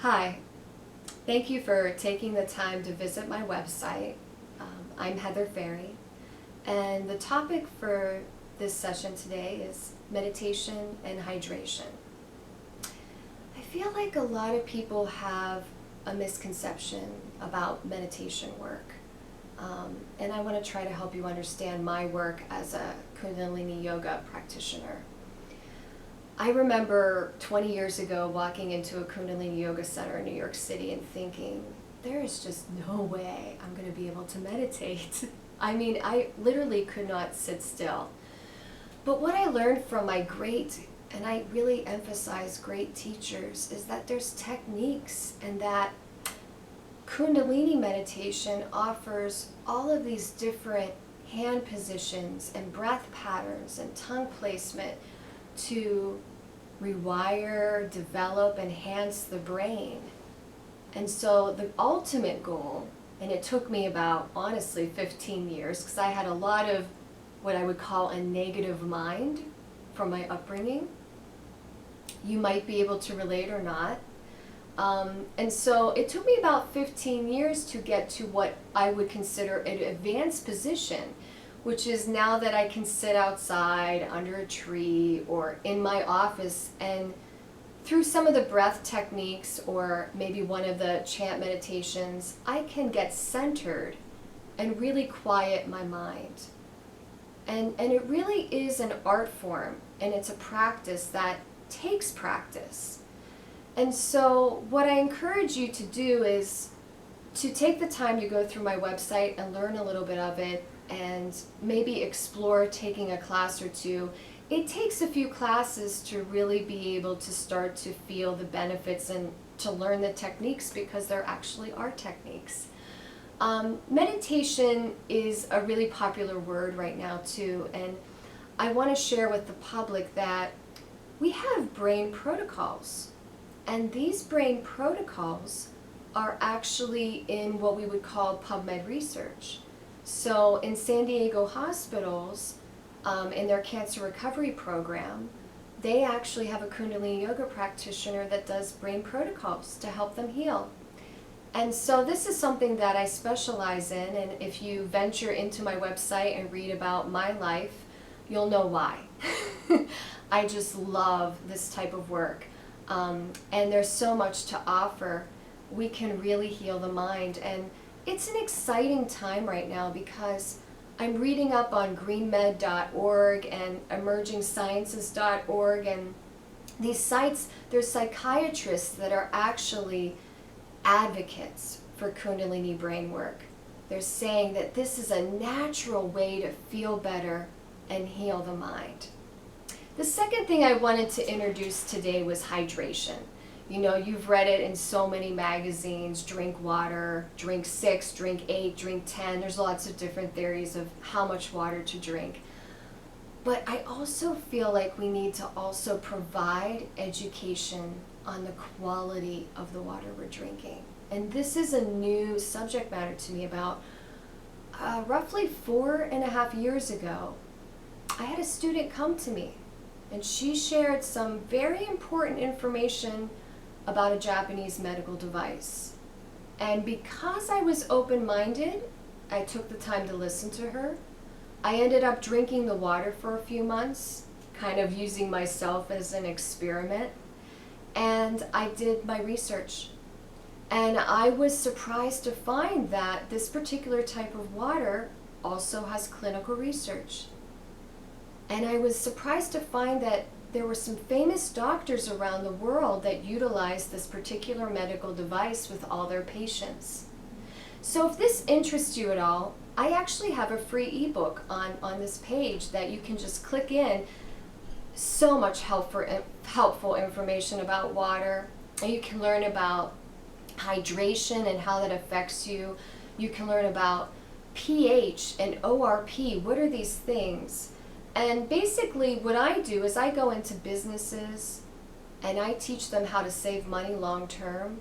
Hi, thank you for taking the time to visit my website. I'm Ferri, and the topic for this session today is meditation and hydration. I feel like a lot of people have a misconception about meditation work, and I want to try to help you understand my work as a Kundalini yoga practitioner. I remember 20 years ago walking into a Kundalini yoga center in New York City and thinking, there is just no way I'm going to be able to meditate. I literally could not sit still. But what I learned from my great, and I really emphasize great teachers, is that there's techniques, and that Kundalini meditation offers all of these different hand positions and breath patterns and tongue placement to rewire, develop, enhance the brain. And so the ultimate goal, and it took me about, honestly, 15 years, because I had a lot of what I would call a negative mind from my upbringing. You might be able to relate or not. And so it took me about 15 years to get to what I would consider an advanced position, which is now that I can sit outside under a tree or in my office, and through some of the breath techniques or maybe one of the chant meditations, I can get centered and really quiet my mind. And it really is an art form, and it's a practice that takes practice. And so what I encourage you to do is to take the time to go through my website and learn a little bit of it, and maybe explore taking a class or two. It takes a few classes to really be able to start to feel the benefits and to learn the techniques, because there actually are techniques. Meditation is a really popular word right now too, and I want to share with the public that we have brain protocols, and these brain protocols are actually in what we would call PubMed research. So in San Diego hospitals, in their cancer recovery program, they actually have a Kundalini yoga practitioner that does brain protocols to help them heal. And so this is something that I specialize in, and if you venture into my website and read about my life, you'll know why. I just love this type of work, and there's so much to offer. We can really heal the mind, and it's an exciting time right now because I'm reading up on greenmed.org and emergingsciences.org, and these sites, there's psychiatrists that are actually advocates for Kundalini brain work. They're saying that this is a natural way to feel better and heal the mind. The second thing I wanted to introduce today was hydration. You know, you've read it in so many magazines: drink water, drink 6, drink 8, drink 10. There's lots of different theories of how much water to drink. But I also feel like we need to also provide education on the quality of the water we're drinking. And this is a new subject matter to me. About roughly 4.5 years ago, I had a student come to me, and she shared some very important information about a Japanese medical device. And because I was open-minded, I took the time to listen to her. I ended up drinking the water for a few months, kind of using myself as an experiment. And I did my research. And I was surprised to find that this particular type of water also has clinical research. And I was surprised to find that there were some famous doctors around the world that utilized this particular medical device with all their patients. So if this interests you at all, I actually have a free ebook on this page that you can just click in. So much helpful information about water. And you can learn about hydration and how that affects you. You can learn about pH and ORP. What are these things? And basically what I do is I go into businesses and I teach them how to save money long term,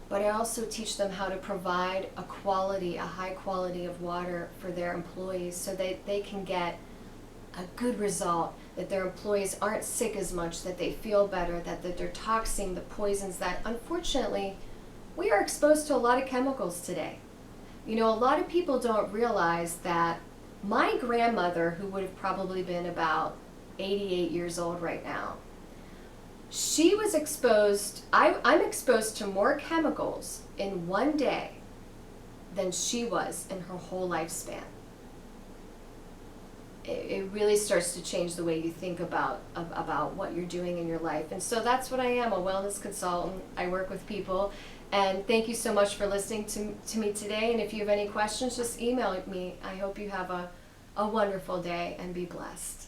but I also teach them how to provide a high quality of water for their employees so that they can get a good result that their employees aren't sick as much, that they feel better, that they're toxing the poisons that unfortunately we are exposed to a lot of chemicals today. You know, a lot of people don't realize that my grandmother, who would have probably been about 88 years old right now, she was exposed, I'm exposed to more chemicals in one day than she was in her whole lifespan. It really starts to change the way you think about what you're doing in your life. And so that's what I am, a wellness consultant. I work with people. And thank you so much for listening to me today. And if you have any questions, just email me. I hope you have a wonderful day and be blessed.